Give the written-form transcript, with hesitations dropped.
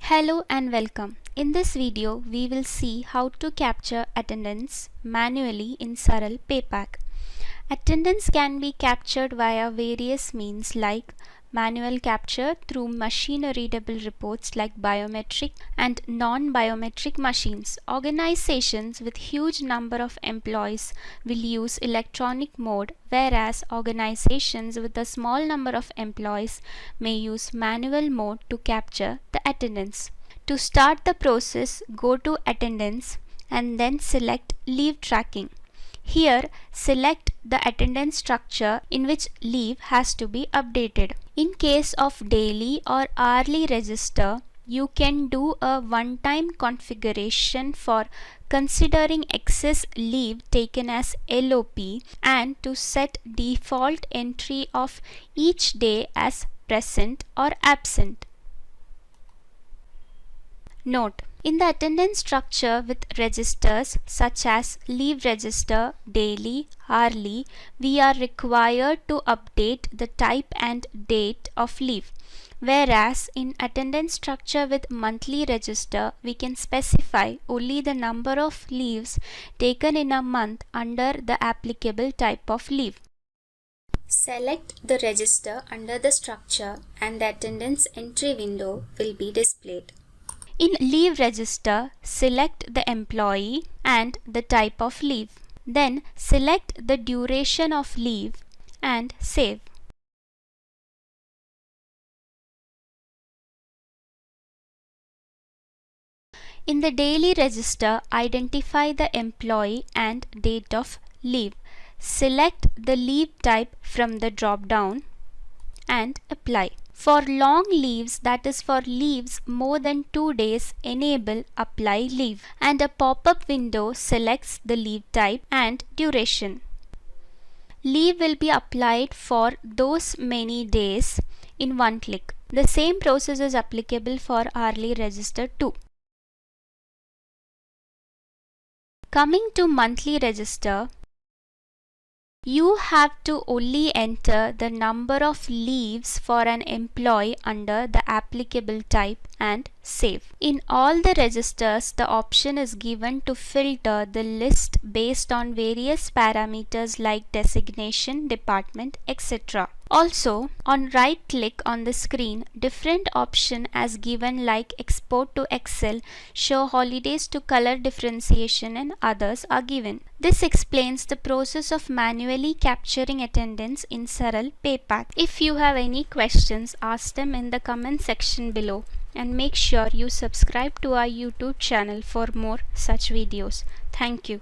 Hello and welcome. In this video, we will see how to capture attendance manually in Saral Paypack. Attendance can be captured via various means like manual capture through machine-readable reports like biometric and non-biometric machines. Organizations with huge number of employees will use electronic mode, whereas organizations with a small number of employees may use manual mode to capture the attendance. To start the process, go to Attendance and then select Leave Tracking. Here, select the attendance structure in which leave has to be updated. In case of daily or hourly register, you can do a one-time configuration for considering excess leave taken as LOP and to set default entry of each day as present or absent. Note: in the attendance structure with registers such as leave register, daily, hourly, we are required to update the type and date of leave. Whereas in attendance structure with monthly register, we can specify only the number of leaves taken in a month under the applicable type of leave. Select the register under the structure and the attendance entry window will be displayed. In Leave Register, select the employee and the type of leave. Then select the duration of leave and save. In the Daily Register, identify the employee and date of leave. Select the leave type from the drop-down and apply. For long leaves, that is for leaves more than 2 days, enable Apply Leave and a pop-up window selects the leave type and duration. Leave will be applied for those many days in one click. The same process is applicable for hourly register too. Coming to monthly register, you have to only enter the number of leaves for an employee under the applicable type and save. In all the registers, the option is given to filter the list based on various parameters like designation, department, etc. Also, on right click on the screen, different option as given like export to Excel, show holidays to color differentiation and others are given. This explains the process of manually capturing attendance in Saral Paypack. If you have any questions, ask them in the comment section below and make sure you subscribe to our YouTube channel for more such videos. Thank you.